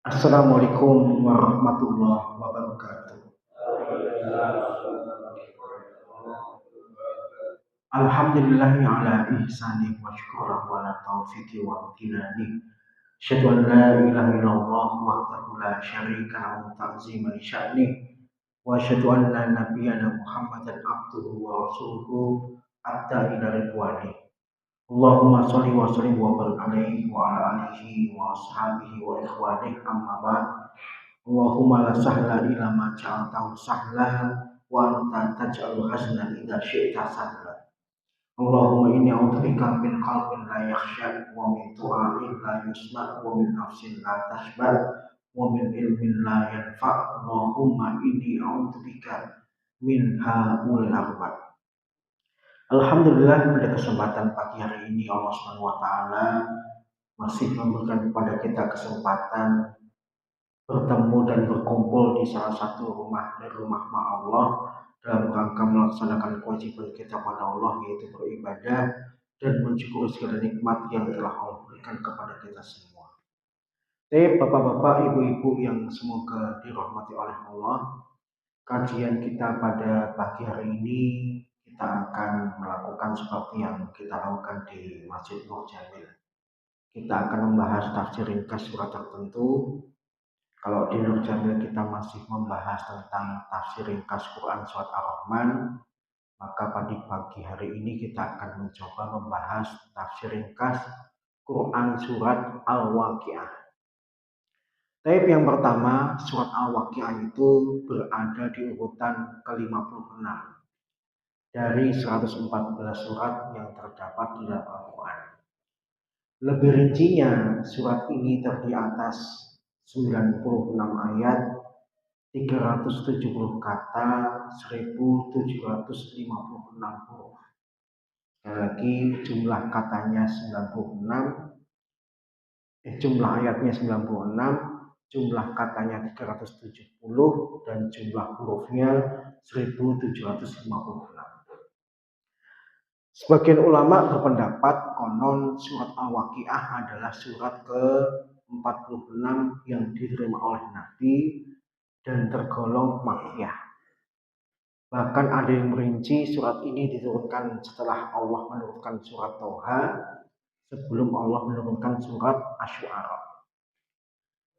Assalamualaikum warahmatullahi wabarakatuh. Alhamdulillahi ala ihsani wa syukurah wa la taufiqi wa amtinani. Asyhadu an la ilaha illallah wahdahu la syarika lahu ta'zima li sya'ni wa asyhadu anna nabiyyana Muhammadan abduhu wa rasuluhu adda ila ridwani. Allahumma sholli wa sallim wa barik alaihi wa ala alihi wa ashabihi wa ikhwanihi amma ba'd. Allahumma la sahla illa ma ja'altahu sahla wa anta taj'alul hazna idza syi'ta sahla. Allahumma inni a'udzubika min qalbin la yakhsha wa min du'ain la yusma' wa min nafsin la tashba' wa min ilmin la yanfa'. Allahumma inni a'udzubika min haul arba'. Alhamdulillah, pada kesempatan pagi hari ini Allah Subhanahu wa taala masih memberikan kepada kita kesempatan bertemu dan berkumpul di salah satu rumah dari rumah Allah dalam rangka melaksanakan kewajiban kita pada Allah, yaitu beribadah dan mensyukuri segala nikmat yang telah Allah berikan kepada kita semua. Bapak-bapak, ibu-ibu yang semoga dirahmati oleh Allah, kajian kita pada pagi hari ini kita akan melakukan seperti yang kita lakukan di Masjid Nur Jamil. Kita akan membahas tafsir ringkas surat tertentu. Kalau di Nur Jamil kita masih membahas tentang tafsir ringkas Quran surat Ar-Rahman, maka pada pagi hari ini kita akan mencoba membahas tafsir ringkas Quran surat Al-Waqiah. Taib yang pertama, surat Al-Waqiah itu berada di urutan ke-56 dari 114 surat yang terdapat di dalam Al-Quran. Lebih rincinya, surat ini terdiri atas 96 ayat, 370 kata, 1756 huruf. Sekali lagi, jumlah katanya 96, jumlah ayatnya 96, jumlah katanya 370, dan jumlah hurufnya 1756. Sebagian ulama berpendapat konon surat Al-Waqiah adalah surat ke-46 yang diterima oleh Nabi dan tergolong makkiyah. Bahkan ada yang merinci surat ini diturunkan setelah Allah menurunkan surat Toha, sebelum Allah menurunkan surat Asy-Syu'ara.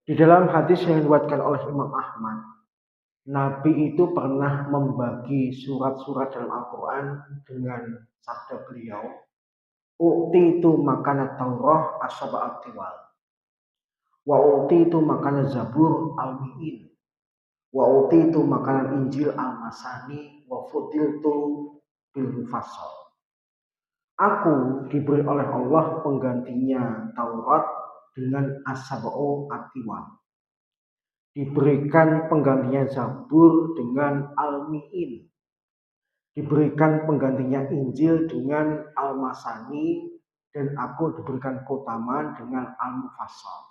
Di dalam hadis yang diriwayatkan oleh Imam Ahmad, Nabi itu pernah membagi surat-surat dalam Al-Quran dengan sabda beliau, "U'titu makana Taurah as-sab'a tiwal, wa u'titu makana Zabur al-mi'in, wa u'titu makana Injil al-masani, wa futiltu bil mufassal." Aku diberi oleh Allah penggantinya Taurat dengan as-sab'u at-tiwal. Diberikan penggantinya Zabur dengan Al-Mi'in. Diberikan penggantinya Injil dengan Al-Masani, dan aku diberikan keutamaan dengan Al-Mufassal.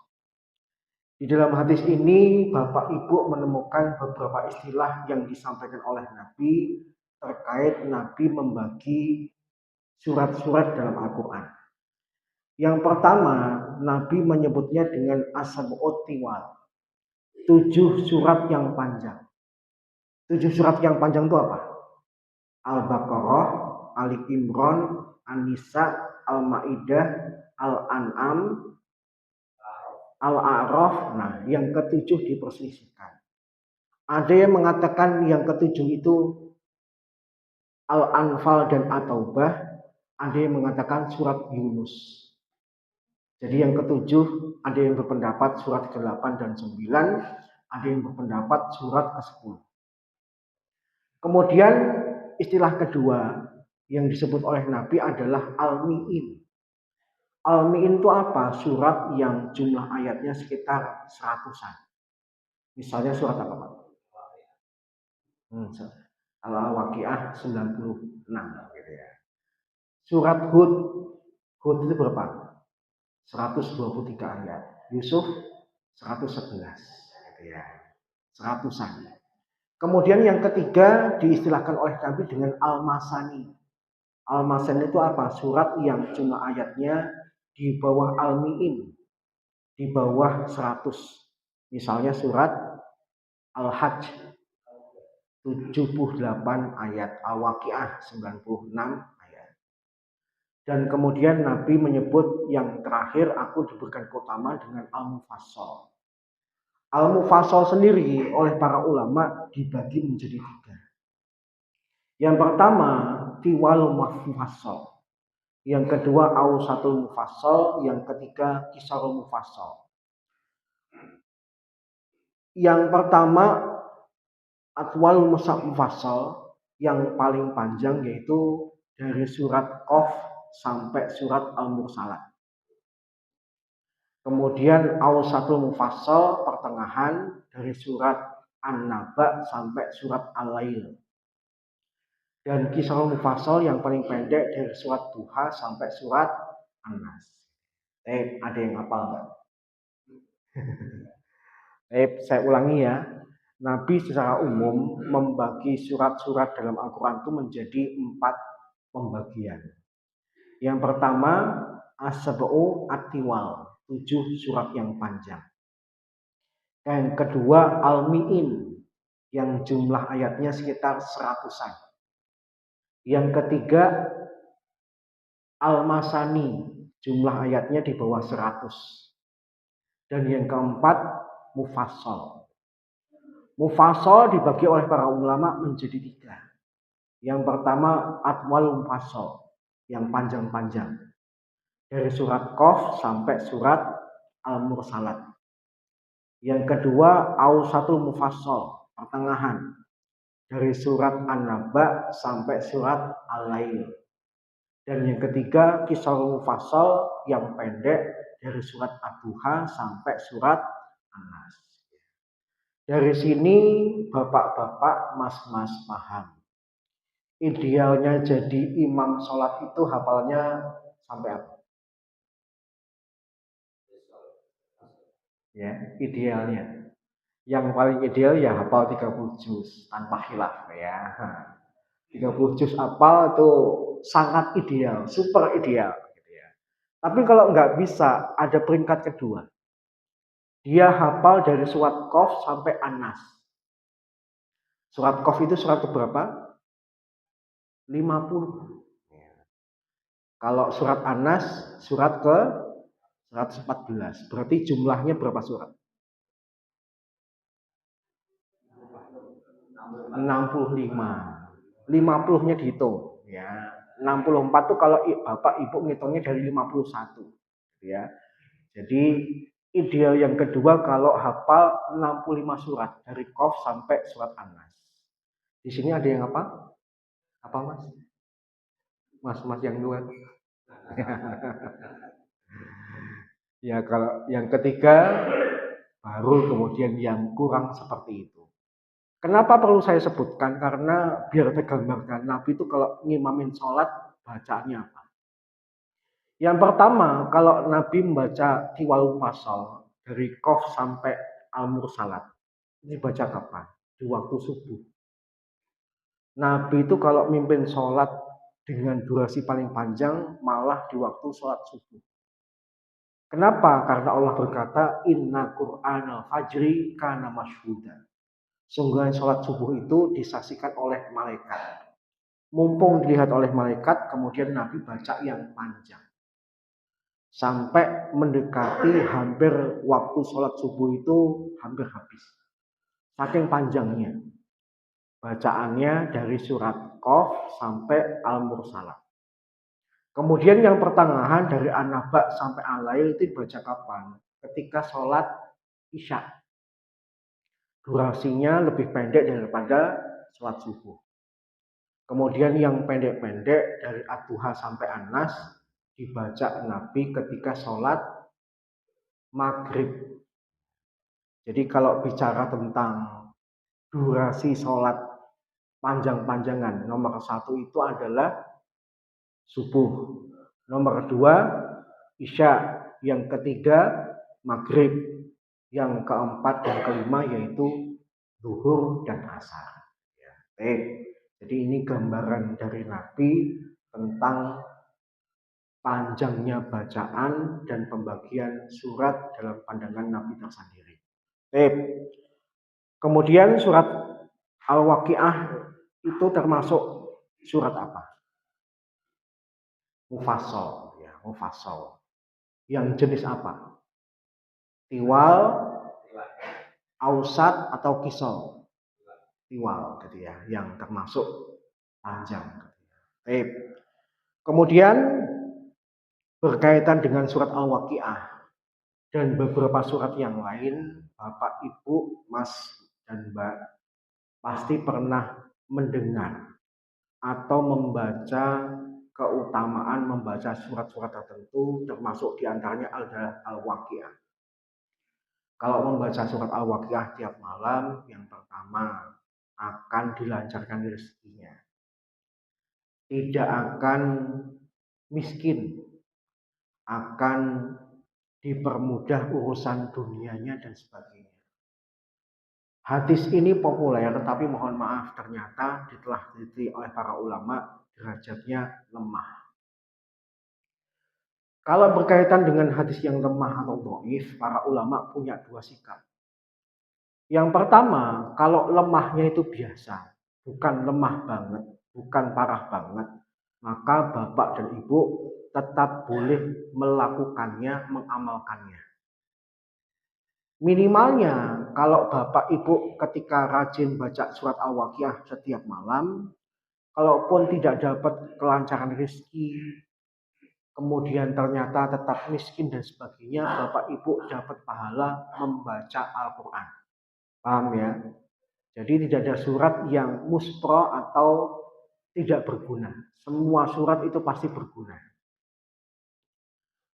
Di dalam hadis ini, Bapak Ibu menemukan beberapa istilah yang disampaikan oleh Nabi terkait Nabi membagi surat-surat dalam Al-Quran. Yang pertama, Nabi menyebutnya dengan as-sab'ut tiwal. 7 surat yang panjang. 7 surat yang panjang itu apa? Al-Baqarah, Ali Imran, An-Nisa, Al-Maidah, Al-An'am, Al-A'raf. Nah, yang ketujuh diperselisihkan. Ada yang mengatakan yang ketujuh itu Al-Anfal dan At-Taubah. Ada yang mengatakan surat Yunus. Jadi yang ketujuh, ada yang berpendapat surat ke-8 dan 9, ada yang berpendapat surat ke-10. Kemudian istilah kedua yang disebut oleh Nabi adalah Al-Mi'in. Al-Mi'in itu apa? Surat yang jumlah ayatnya sekitar 100-an. Misalnya surat apa, Pak? Al-Waqiah 96 gitu ya. Surat Hud itu berapa? 123 ayat. Yusuf 111 gitu ya. 100-an. Kemudian yang ketiga diistilahkan oleh Nabi dengan Al-Masani. Al-Masani itu apa? Surat yang jumlah ayatnya di bawah Al-Mi'in. di bawah 100. Misalnya surat Al-Hajj 78 ayat, Al-Waqiah 96 ayat. Dan kemudian Nabi menyebut yang terakhir, aku diberikan keutamaan dengan Al-Mufassal. Al-Mufassal sendiri oleh para ulama dibagi menjadi 3. Yang pertama, Tiwal Mufassal. Yang kedua, Ausatul Mufassal. Yang ketiga, Kisarul Mufassal. Yang pertama, Atwal Mufassal, yang paling panjang, yaitu dari surat Qaf sampai surat Al-Mursalat. Kemudian Ausatul Mufassal pertengahan dari surat An-Naba sampai surat Al-Lail. Dan Kisarul Mufassal yang paling pendek dari surat Duha sampai surat An-Nas. Ada yang hafal enggak? Saya ulangi ya. Nabi secara umum membagi surat-surat dalam Al-Quran itu menjadi 4 pembagian. Yang pertama, As-Sab'u At-Tiwal, 7 surat yang panjang. Yang kedua, Al-Mi'in, yang jumlah ayatnya sekitar 100-an. Yang ketiga, Al-Masani, jumlah ayatnya di bawah 100. Dan yang keempat, Mufassal. Mufassal dibagi oleh para ulama menjadi 3. Yang pertama, Atwal Mufassal, yang panjang-panjang. Dari surat Qaf sampai surat Al-Mursalat. Yang kedua, Ausatul Mufassal, pertengahan. Dari surat An-Naba sampai surat Al-Lail. Dan yang ketiga, Kisarul Mufassal, yang pendek. Dari surat Ad-Duha sampai surat An-Nas. Dari sini bapak-bapak, mas-mas paham. Idealnya jadi imam sholat itu hafalnya sampai apa? Ya, idealnya. Yang paling ideal ya hafal 30 juz tanpa khilaf ya. 30 juz hafal itu sangat ideal, super ideal gitu ya. Tapi kalau nggak bisa, ada peringkat kedua. Dia hafal dari surat Qaf sampai An-Nas. Surat Qaf itu surat keberapa? 50. Kalau surat An-Nas surat ke 114. Berarti jumlahnya berapa surat? 65. 50-nya dihitung ya. 64 tuh kalau Bapak Ibu ngitungnya dari 51 ya. Jadi ideal yang kedua kalau hafal 65 surat dari Qaf sampai surat An-Nas. Di sini ada yang apa? Apa Mas? Mas yang dua. Ya kalau yang ketiga baru kemudian yang kurang seperti itu. Kenapa perlu saya sebutkan? Karena biar tergambarkan Nabi itu kalau ngimamin sholat bacaannya apa. Yang pertama, kalau Nabi membaca Tiwal Mufassal dari Qaf sampai Al-Mursalat, ini baca kapan? Di waktu subuh. Nabi itu kalau mimpin sholat dengan durasi paling panjang malah di waktu sholat subuh. Kenapa? Karena Allah berkata, Inna Qur'anal Fajri kana masyhuda. Sungguh sholat subuh itu disaksikan oleh malaikat. Mumpung dilihat oleh malaikat, kemudian Nabi baca yang panjang. Sampai mendekati hampir waktu sholat subuh itu hampir habis. Saking panjangnya. Bacaannya dari surat Qaf sampai Al-Mursalat. Kemudian yang pertengahan dari An-Naba sampai Al-Lail itu baca kapan? Ketika sholat Isya. Durasinya lebih pendek daripada sholat subuh. Kemudian yang pendek-pendek dari Ad-Duha sampai An-Nas dibaca Nabi ketika sholat maghrib. Jadi kalau bicara tentang durasi sholat panjang-panjangan, nomor 1 itu adalah subuh. Nomor 2 Isya. Yang ketiga maghrib. Yang keempat dan kelima yaitu zuhur dan asar. Jadi ini gambaran dari Nabi tentang panjangnya bacaan dan pembagian surat dalam pandangan Nabi tersendiri. Kemudian surat Al-Waqiah itu termasuk surat apa? Mufassal, ya, mufassal. Yang jenis apa? Tiwal, ausat atau kisal? Tiwal gitu ya, yang termasuk panjang. Kemudian berkaitan dengan surat Al-Waqiah dan beberapa surat yang lain, Bapak, Ibu, Mas, dan Mbak pasti pernah mendengar atau membaca keutamaan membaca surat-surat tertentu, termasuk diantaranya adalah Al-Waqiah. Kalau membaca surat Al-Waqiah tiap malam, yang pertama akan dilancarkan rezekinya, tidak akan miskin, akan dipermudah urusan dunianya dan sebagainya. Hadis ini populer, tapi mohon maaf ternyata telah diteliti oleh para ulama derajatnya lemah. Kalau berkaitan dengan hadis yang lemah atau dhaif, para ulama punya dua sikap. Yang pertama, kalau lemahnya itu biasa, bukan lemah banget, bukan parah banget, maka bapak dan ibu tetap boleh melakukannya, mengamalkannya. Minimalnya kalau bapak ibu ketika rajin baca surat Al-Waqiah setiap malam, kalaupun tidak dapat kelancaran rezeki, kemudian ternyata tetap miskin dan sebagainya, bapak ibu dapat pahala membaca Al-Quran. Paham ya? Jadi tidak ada surat yang muspro atau tidak berguna. Semua surat itu pasti berguna.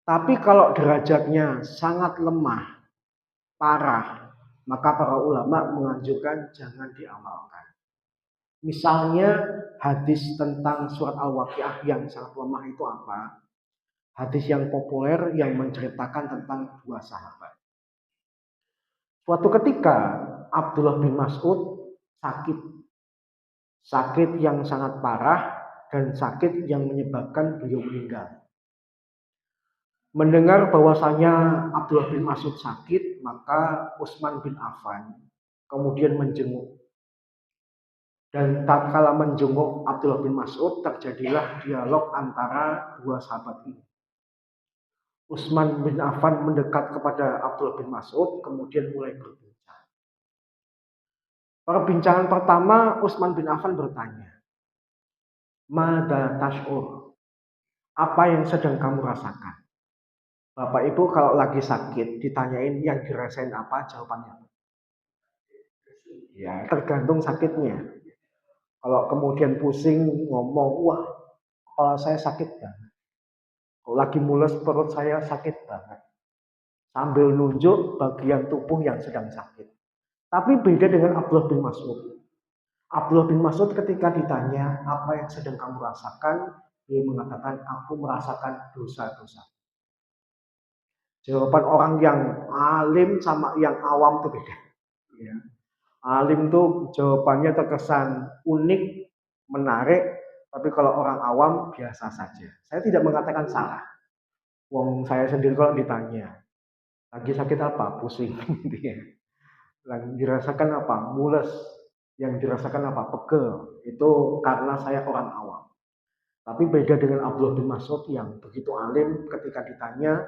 Tapi kalau derajatnya sangat lemah, parah, maka para ulama menganjurkan jangan diamalkan. Misalnya hadis tentang surat Al-Waqiah yang sangat lemah itu apa? Hadis yang populer yang menceritakan tentang dua sahabat. Suatu ketika Abdullah bin Mas'ud sakit. Sakit yang sangat parah dan sakit yang menyebabkan beliau meninggal. Mendengar bahwasanya Abdullah bin Mas'ud sakit, maka Utsman bin Affan kemudian menjenguk. Dan tatkala menjenguk Abdullah bin Mas'ud, terjadilah dialog antara dua sahabat ini. Utsman bin Affan mendekat kepada Abdullah bin Mas'ud, kemudian mulai berbincang. Perbincangan pertama, Utsman bin Affan bertanya, "Mada tash'ur?" Apa yang sedang kamu rasakan? Bapak Ibu kalau lagi sakit ditanyain yang dirasain apa, jawabannya apa? Ya, tergantung sakitnya. Kalau kemudian pusing ngomong, wah kepala saya sakit banget. Kalau lagi mules perut saya sakit banget. Sambil nunjuk bagian tubuh yang sedang sakit. Tapi beda dengan Abdullah bin Mas'ud. Abdullah bin Mas'ud ketika ditanya apa yang sedang kamu rasakan, dia mengatakan aku merasakan dosa-dosa. Jawaban orang yang alim sama yang awam itu beda. Ya. Alim tuh jawabannya terkesan unik, menarik, tapi kalau orang awam biasa saja. Saya tidak mengatakan salah. Wong saya sendiri kalau ditanya, lagi sakit apa? Pusing. Lagi dirasakan apa? Mules. Yang dirasakan apa? Pegel. Itu karena saya orang awam. Tapi beda dengan Abdullah bin Mas'ud yang begitu alim ketika ditanya,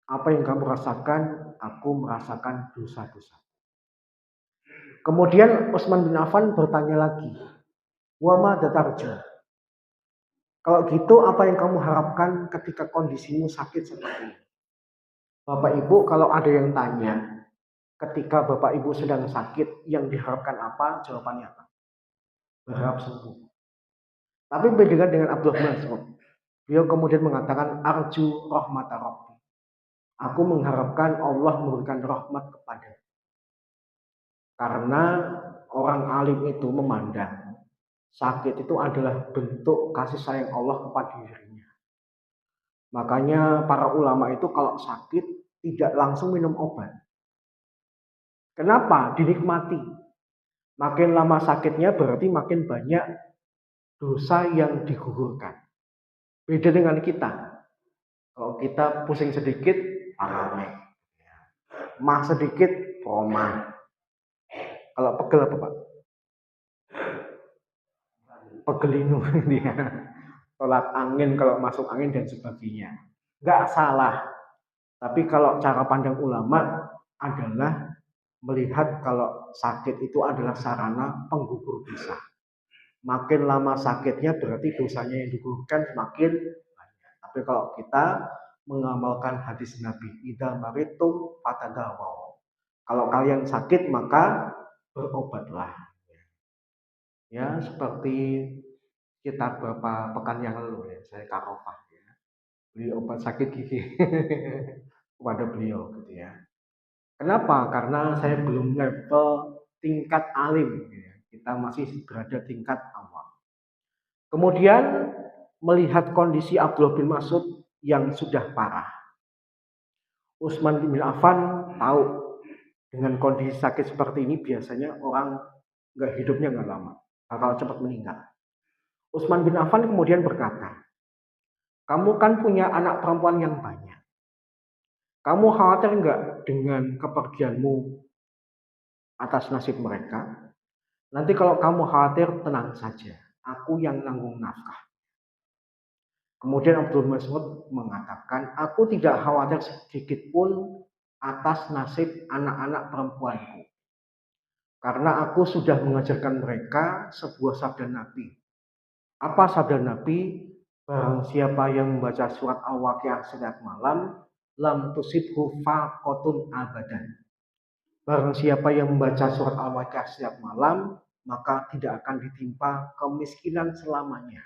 apa yang kamu rasakan? Aku merasakan dosa-dosa. Kemudian Utsman bin Affan bertanya lagi, wa ma datarju? Kalau gitu apa yang kamu harapkan ketika kondisimu sakit seperti ini? Bapak Ibu kalau ada yang tanya, ketika Bapak Ibu sedang sakit, yang diharapkan apa? Jawabannya apa? Berharap sembuh. Tapi beda dengan Abdullah bin Mas'ud. Beliau kemudian mengatakan, arju rahmat Rabbi. Aku mengharapkan Allah memberikan rahmat kepada. Karena orang alim itu memandang sakit itu adalah bentuk kasih sayang Allah kepada dirinya. Makanya para ulama itu kalau sakit tidak langsung minum obat. Kenapa? Dinikmati. Makin lama sakitnya berarti makin banyak dosa yang digugurkan. Beda dengan kita. Kalau kita pusing sedikit, rame. Mah sedikit, proma. Kalau pegel apa Pak? Pegelinu dia. Tolak angin kalau masuk angin dan sebagainya. Nggak salah. Tapi kalau cara pandang ulama adalah melihat kalau sakit itu adalah sarana penggugur dosa. Makin lama sakitnya berarti dosanya yang digugurkan semakin banyak. Tapi kalau kita mengamalkan hadis Nabi, idza maritum fatadawaw. Kalau kalian sakit maka berobatlah. Ya, seperti kita beberapa pekan yang lalu ya, saya karofah ya. Beli obat sakit gigi kepada beliau gitu ya. Kenapa? Karena saya belum level tingkat alim gitu ya. Kita masih berada tingkat awal. Kemudian melihat kondisi Abdullah bin Mas'ud yang sudah parah. Utsman bin Affan tahu dengan kondisi sakit seperti ini biasanya orang hidupnya nggak lama, bakal cepat meninggal. Utsman bin Affan kemudian berkata, kamu kan punya anak perempuan yang banyak. Kamu khawatir nggak dengan kepergianmu atas nasib mereka? Nanti kalau kamu khawatir, tenang saja. Aku yang nanggung nafkah. Kemudian Abdul Mas'ud mengatakan, aku tidak khawatir sedikit pun atas nasib anak-anak perempuanku. Karena aku sudah mengajarkan mereka sebuah sabda Nabi. Apa sabda Nabi? Barang siapa yang membaca surat Al-Waqiah setiap malam, lam tusibhu faqatun abadan. Barang siapa yang membaca surat Al-Waqiah setiap malam, maka tidak akan ditimpa kemiskinan selamanya.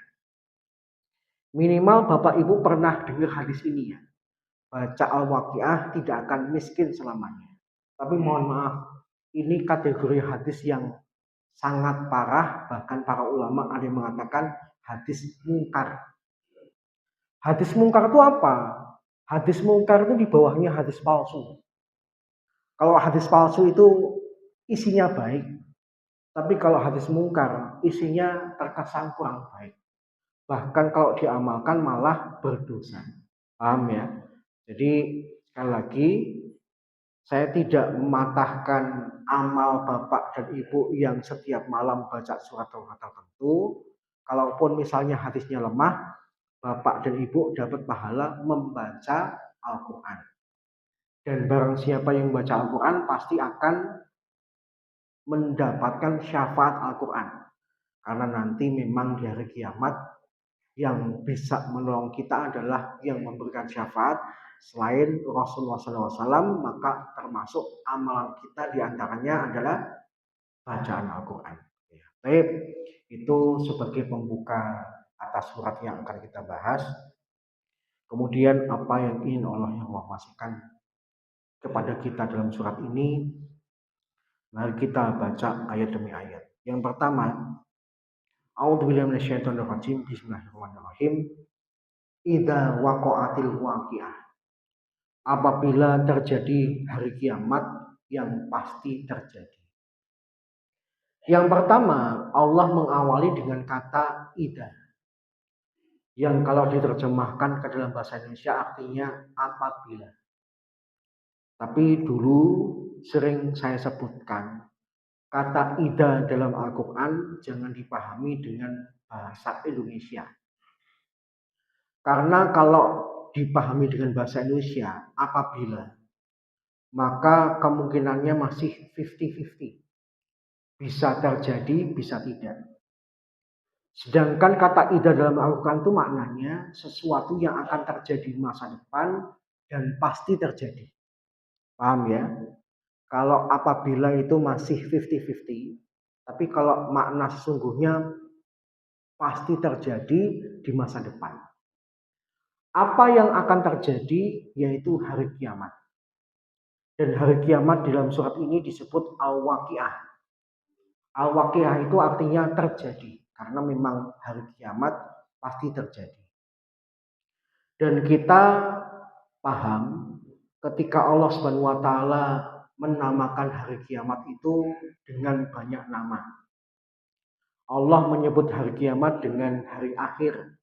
Minimal Bapak Ibu pernah dengar hadis ini ya. Baca Al-Waqiah tidak akan miskin selamanya. Tapi mohon maaf, ini kategori hadis yang sangat parah, bahkan para ulama ada yang mengatakan hadis mungkar. Hadis mungkar itu apa? Hadis mungkar itu di bawahnya hadis palsu. Kalau hadis palsu itu isinya baik, tapi kalau hadis mungkar isinya terkesan kurang baik. Bahkan kalau diamalkan malah berdosa. Paham ya? Jadi sekali lagi saya tidak mematahkan amal Bapak dan Ibu yang setiap malam baca surat tertentu. Kalaupun misalnya hadisnya lemah, Bapak dan Ibu dapat pahala membaca Al-Quran. Dan barang siapa yang membaca Al-Quran pasti akan mendapatkan syafaat Al-Quran. Karena nanti memang di hari kiamat yang bisa menolong kita adalah yang memberikan syafaat selain Rasulullah SAW, maka termasuk amalan kita diantaranya adalah bacaan Al-Quran. Baik, itu sebagai pembuka atas surat yang akan kita bahas. Kemudian apa yang ingin Allah yang masukkan kepada kita dalam surat ini, mari kita baca ayat demi ayat. Yang pertama, A'udzubillahi minasyaitonirrajim. Bismillahirrahmanirrahim. Idza waqa'atil waqi'ah. Apabila terjadi hari kiamat yang pasti terjadi. Yang pertama, Allah mengawali dengan kata idza. Yang kalau diterjemahkan ke dalam bahasa Indonesia artinya apabila. Tapi dulu sering saya sebutkan, kata idza dalam Al-Quran jangan dipahami dengan bahasa Indonesia. Karena kalau dipahami dengan bahasa Indonesia, apabila, maka kemungkinannya masih 50-50. Bisa terjadi, bisa tidak. Sedangkan kata idza dalam Al-Quran itu maknanya sesuatu yang akan terjadi di masa depan dan pasti terjadi. Paham ya? Kalau apabila itu masih 50-50, tapi kalau makna sesungguhnya pasti terjadi di masa depan. Apa yang akan terjadi yaitu hari kiamat. Dan hari kiamat dalam surat ini disebut Al-Waqi'ah. Al-Waqi'ah itu artinya terjadi. Karena memang hari kiamat pasti terjadi. Dan kita paham ketika Allah Subhanahu wa taala menamakan hari kiamat itu dengan banyak nama. Allah menyebut hari kiamat dengan hari akhir.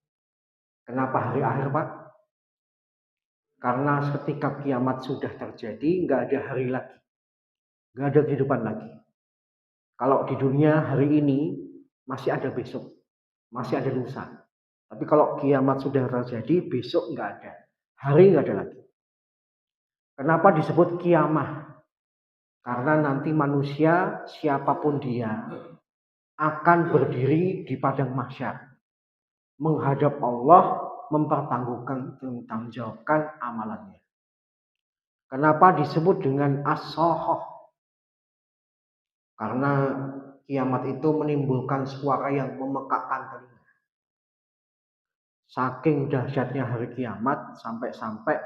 Kenapa hari akhir, Pak? Karena ketika kiamat sudah terjadi, nggak ada hari lagi, nggak ada kehidupan lagi. Kalau di dunia hari ini masih ada besok, masih ada lusa. Tapi kalau kiamat sudah terjadi, besok nggak ada, hari nggak ada lagi. Kenapa disebut kiamah? Karena nanti manusia, siapapun dia, akan berdiri di padang mahsyar, menghadap Allah, mempertanggungjawabkan amalannya. Kenapa disebut dengan as-sohoh? Karena kiamat itu menimbulkan suara yang memekakkan telinga. Saking dahsyatnya hari kiamat, sampai-sampai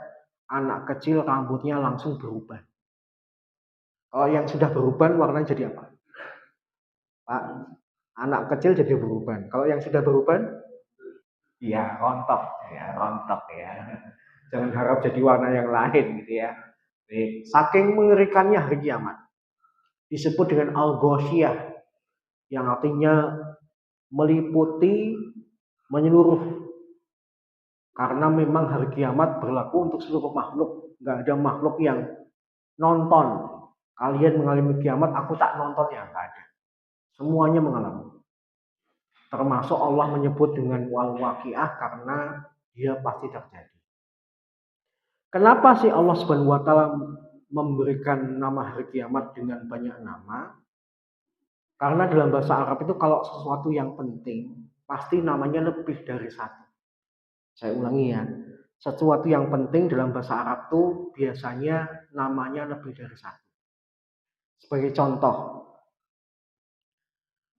anak kecil rambutnya langsung berubah. Kalau yang sudah beruban warnanya jadi apa? Pak, anak kecil jadi beruban. Kalau yang sudah beruban, ya rontok ya. Jangan harap jadi warna yang lain gitu ya. Saking mengerikannya hari kiamat, disebut dengan al-ghosyiyah, yang artinya meliputi, menyeluruh. Karena memang hari kiamat berlaku untuk seluruh makhluk, nggak ada makhluk yang nonton. Kalian mengalami kiamat, aku tak nonton ya, nggak ada. Semuanya mengalami. Termasuk Allah menyebut dengan wal-waqiah karena dia pasti terjadi. Kenapa sih Allah Subhanahu wa taala memberikan nama hari kiamat dengan banyak nama? Karena dalam bahasa Arab itu kalau sesuatu yang penting, pasti namanya lebih dari satu. Saya ulangi ya. Sesuatu yang penting dalam bahasa Arab itu biasanya namanya lebih dari satu. Sebagai contoh,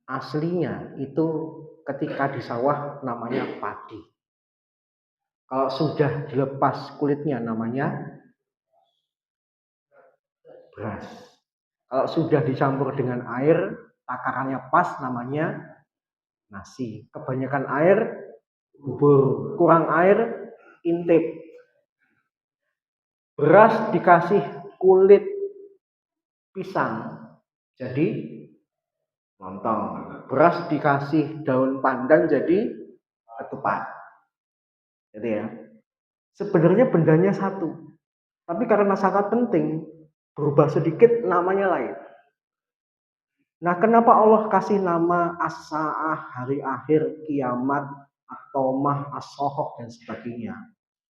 aslinya itu ketika di sawah namanya padi. Kalau sudah dilepas kulitnya namanya beras. Kalau sudah dicampur dengan air, takarannya pas namanya nasi. Kebanyakan air, bubur. Kurang air, intip. Beras dikasih kulit pisang, jadi lontong. Beras dikasih daun pandan, jadi ketupat. Jadi ya, sebenarnya bendanya satu. Tapi karena sangat penting, berubah sedikit namanya lain. Nah, kenapa Allah kasih nama as-sa'ah, hari akhir, kiamat, at-tomah, as-sohoh, dan sebagainya?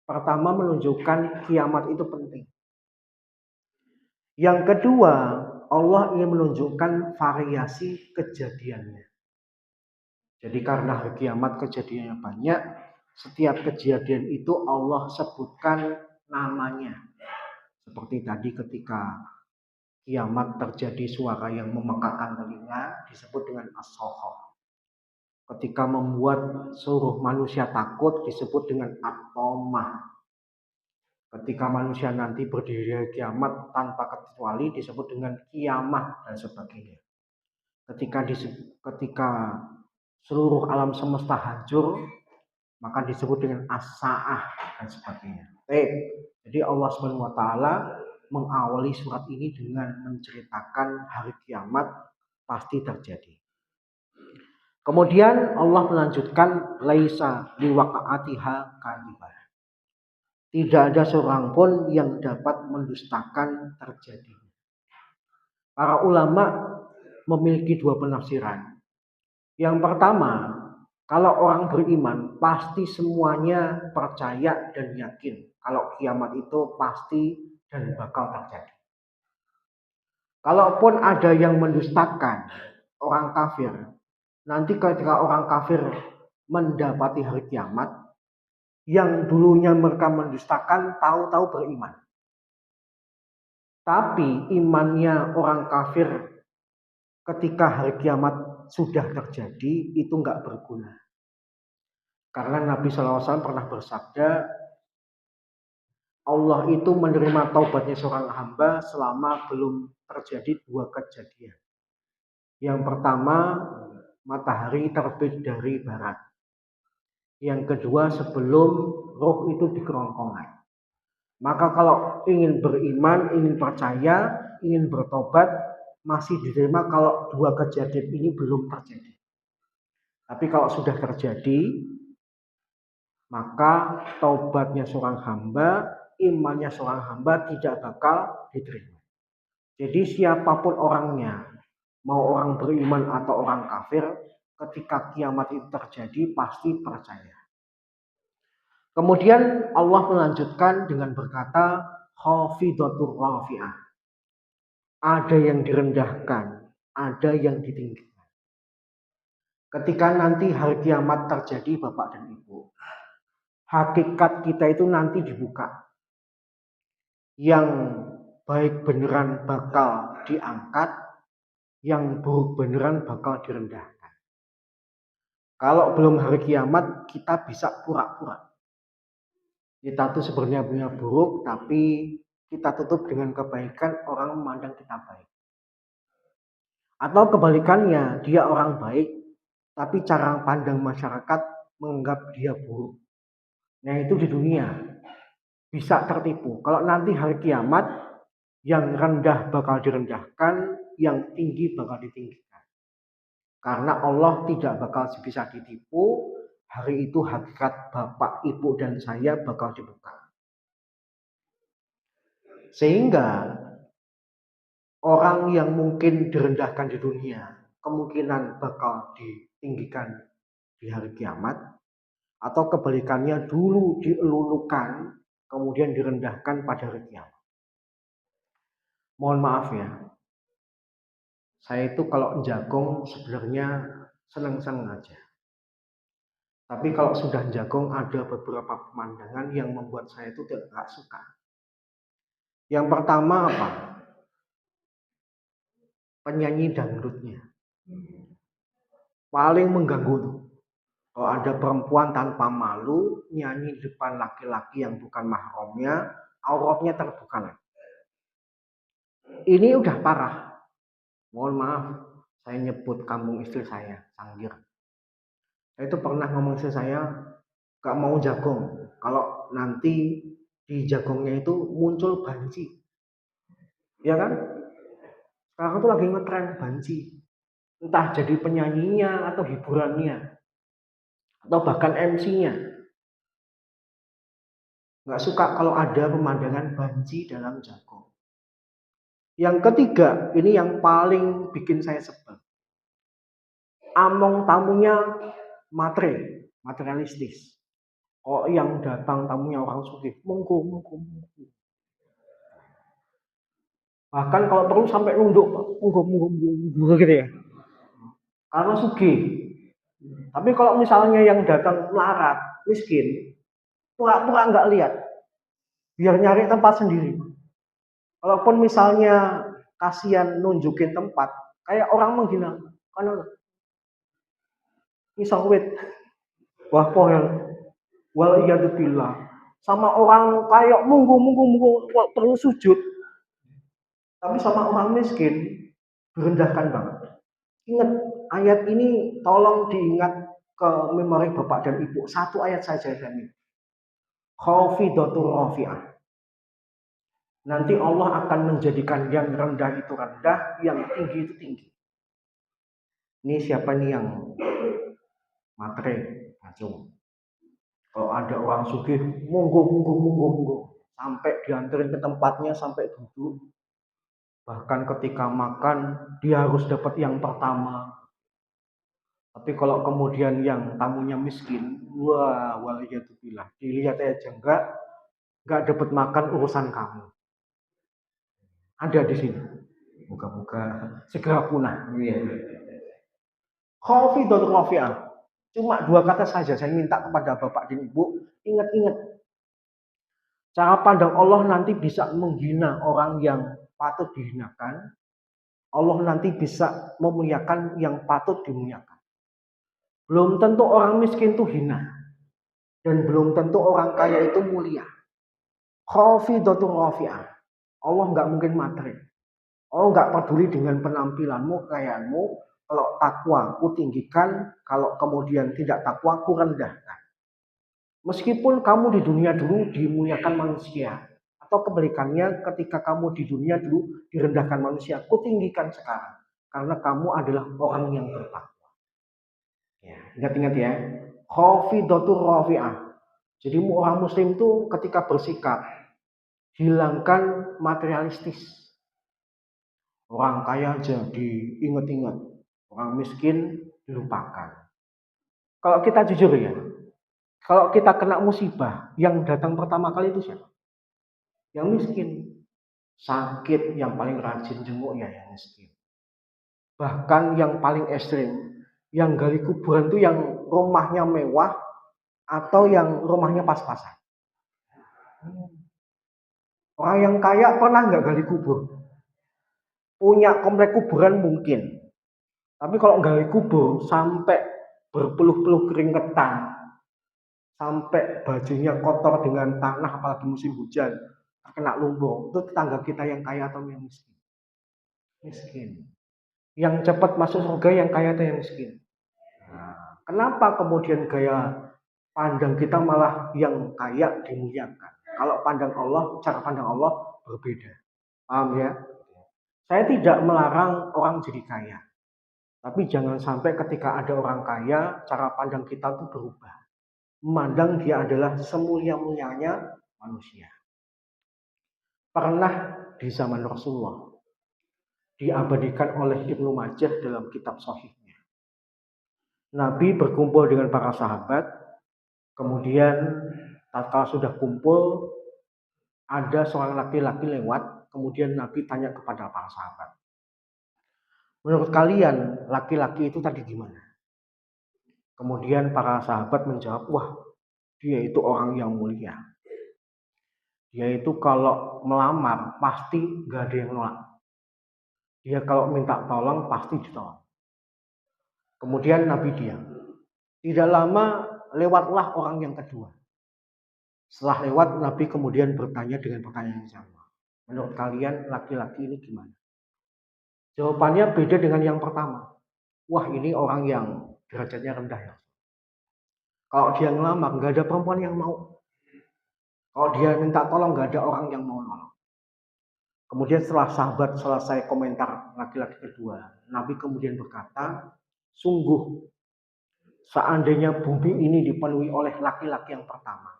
Pertama, menunjukkan kiamat itu penting. Yang kedua, Allah ingin menunjukkan variasi kejadiannya. Jadi karena hari kiamat kejadiannya banyak, setiap kejadian itu Allah sebutkan namanya. Seperti tadi ketika kiamat terjadi suara yang memekakkan telinga, disebut dengan as-sohoh. Ketika membuat seluruh manusia takut, disebut dengan at-tomah. Ketika manusia nanti berdiri hari kiamat tanpa kecuali, disebut dengan kiamah dan sebagainya. Ketika seluruh alam semesta hancur, maka disebut dengan as-sa'ah dan sebagainya. Jadi Allah Subhanahu wa taala mengawali surat ini dengan menceritakan hari kiamat pasti terjadi. Kemudian Allah melanjutkan laisa liwaqa'atiha kadhibah. Tidak ada seorang pun yang dapat mendustakan terjadi. Para ulama memiliki dua penafsiran. Yang pertama, kalau orang beriman pasti semuanya percaya dan yakin kalau kiamat itu pasti dan bakal terjadi. Kalaupun ada yang mendustakan orang kafir, nanti ketika orang kafir mendapati hari kiamat, yang dulunya mereka mendustakan tahu-tahu beriman. Tapi imannya orang kafir ketika hari kiamat sudah terjadi itu nggak berguna. Karena Nabi SAW pernah bersabda, Allah itu menerima taubatnya seorang hamba selama belum terjadi dua kejadian. Yang pertama, matahari terbit dari barat. Yang kedua, sebelum roh itu di kerongkongan. Maka kalau ingin beriman, ingin percaya, ingin bertobat, masih diterima kalau dua kejadian ini belum terjadi. Tapi kalau sudah terjadi, maka taubatnya seorang hamba, imannya seorang hamba tidak bakal diterima. Jadi siapapun orangnya, mau orang beriman atau orang kafir, ketika kiamat itu terjadi pasti percaya. Kemudian Allah melanjutkan dengan berkata, khafidatur rafi'ah. Ada yang direndahkan, ada yang ditinggikan. Ketika nanti hari kiamat terjadi, Bapak dan Ibu, hakikat kita itu nanti dibuka. Yang baik beneran bakal diangkat, yang buruk beneran bakal direndahkan. Kalau belum hari kiamat, kita bisa pura-pura. Kita tuh sebenarnya punya buruk, tapi kita tutup dengan kebaikan, orang memandang kita baik. Atau kebalikannya, dia orang baik, tapi cara pandang masyarakat menganggap dia buruk. Nah itu di dunia bisa tertipu. Kalau nanti hari kiamat, yang rendah bakal direndahkan, yang tinggi bakal ditinggikan. Karena Allah tidak bakal bisa ditipu, hari itu hakikat Bapak, Ibu, dan saya bakal dibuka. Sehingga orang yang mungkin direndahkan di dunia, kemungkinan bakal ditinggikan di hari kiamat, atau kebalikannya dulu dielulukan, kemudian direndahkan pada hari kiamat. Mohon maaf ya, saya itu kalau jagong sebenarnya senang-senang aja. Tapi kalau sudah jagong ada beberapa pemandangan yang membuat saya itu tidak suka. Yang pertama apa? Penyanyi dangdutnya. Paling mengganggu tuh. Kalau ada perempuan tanpa malu nyanyi di depan laki-laki yang bukan mahramnya, auratnya terbuka lagi. Ini udah parah. Mohon maaf, saya nyebut kampung istri saya, Sanggir. Saya itu pernah ngomong istri saya, gak mau jagong. Kalau nanti di jagongnya itu muncul banci. Ya kan? Sekarang tuh lagi ngetren banci. Entah jadi penyanyinya atau hiburannya. Atau bahkan MC-nya. Gak suka kalau ada pemandangan banci dalam jagong. Yang ketiga, ini yang paling bikin saya sebel. Among tamunya materialistis. Oh yang datang tamunya orang sugih, monggo. Bahkan kalau perlu sampai nunduk, monggo gitu ya. Karena sugih. Tapi kalau misalnya yang datang melarat, miskin, pura-pura nggak lihat, biar nyari tempat sendiri. Kalaupun misalnya kasihan nunjukin tempat, kayak orang menghina, karena misal wit, wah pohon, wal iyadzubillah, sama orang kayak munggu perlu sujud, tapi sama orang miskin direndahkan banget. Ingat ayat ini, tolong diingat ke memori Bapak dan Ibu. Satu ayat saja ini. Khafidatur rafi'ah. Nanti Allah akan menjadikan yang rendah itu rendah, yang tinggi itu tinggi. Ini siapa nih yang matre, acung. Kalau ada orang sugih, monggo. Sampai dianterin ke tempatnya, sampai duduk. Bahkan ketika makan, dia harus dapat yang pertama. Tapi kalau kemudian yang tamunya miskin, wah, waliyatubillah, dilihat aja enggak dapat makan urusan kamu. Ada di sini. Moga-moga segera punah. Khafidatur rafi'ah. Cuma 2 kata saja saya minta kepada Bapak dan Ibu, ingat-ingat. Cara pandang Allah nanti bisa menghina orang yang patut dihinakan. Allah nanti bisa memuliakan yang patut dimuliakan. Belum tentu orang miskin itu hina. Dan belum tentu orang kaya itu mulia. Khafidatur rafi'ah. Allah nggak mungkin materi. Allah nggak peduli dengan penampilanmu, kekayaanmu. Kalau takwa ku tinggikan, kalau kemudian tidak takwa ku rendahkan. Meskipun kamu di dunia dulu dimuliakan manusia, atau kebalikannya ketika kamu di dunia dulu direndahkan manusia, ku tinggikan sekarang. Karena kamu adalah orang yang bertakwa. Ya, ingat-ingat ya. Khafidatur rafi'ah. Jadi orang muslim itu ketika bersikap, hilangkan materialistis. Orang kaya aja diingat-ingat, orang miskin dilupakan. Kalau kita jujur ya, kalau kita kena musibah, yang datang pertama kali itu siapa? Yang miskin. Sakit yang paling rajin jenguk ya yang miskin. Bahkan yang paling ekstrim, yang gali kuburan itu yang rumahnya mewah atau yang rumahnya pas-pasan. Orang yang kaya pernah nggak gali kubur? Punya komplek kuburan mungkin. Tapi kalau gali kubur sampai berpeluh-peluh keringetan, sampai bajunya kotor dengan tanah apalagi musim hujan, kena lumpur, itu tetangga kita yang kaya atau yang miskin? Miskin. Yang cepat masuk surga yang kaya atau yang miskin? Nah, kenapa kemudian gaya pandang kita malah yang kaya dimuliakan? Kalau pandang Allah, cara pandang Allah berbeda. Paham ya? Saya tidak melarang orang jadi kaya. Tapi jangan sampai ketika ada orang kaya, cara pandang kita itu berubah. Memandang dia adalah semulia-mulianya manusia. Pernah di zaman Rasulullah, diabadikan oleh Ibnu Majah dalam kitab Sahihnya. Nabi berkumpul dengan para sahabat, kemudian tatkala sudah kumpul, ada seorang laki-laki lewat, kemudian Nabi tanya kepada para sahabat, menurut kalian laki-laki itu tadi gimana? Kemudian para sahabat menjawab, wah dia itu orang yang mulia. Dia itu kalau melamar pasti gak ada yang nolak. Dia kalau minta tolong pasti ditolong. Kemudian Nabi diam. Tidak lama lewatlah orang yang kedua. Setelah lewat Nabi kemudian bertanya dengan pertanyaan yang sama. Menurut kalian laki-laki ini gimana? Jawabannya beda dengan yang pertama. Wah ini orang yang derajatnya rendah ya. Kalau dia ngelamar nggak ada perempuan yang mau. Kalau dia minta tolong nggak ada orang yang mau nolong. Kemudian setelah sahabat selesai komentar laki-laki kedua, Nabi kemudian berkata, sungguh seandainya bumi ini dipenuhi oleh laki-laki yang pertama,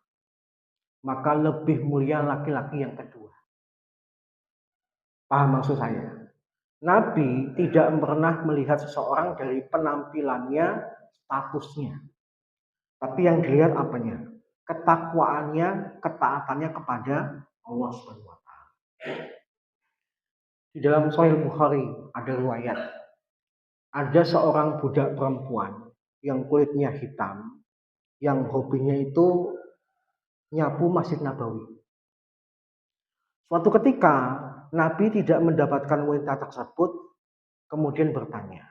maka lebih mulia laki-laki yang kedua. Paham maksud saya? Nabi tidak pernah melihat seseorang dari penampilannya, statusnya. Tapi yang dilihat apanya? Ketakwaannya, ketaatannya kepada Allah Subhanahu wa taala. Di dalam Sahih Bukhari ada riwayat, ada seorang budak perempuan yang kulitnya hitam, yang hobinya itu nyapu Masjid Nabawi. Suatu ketika Nabi tidak mendapatkan wanita tersebut, kemudian bertanya,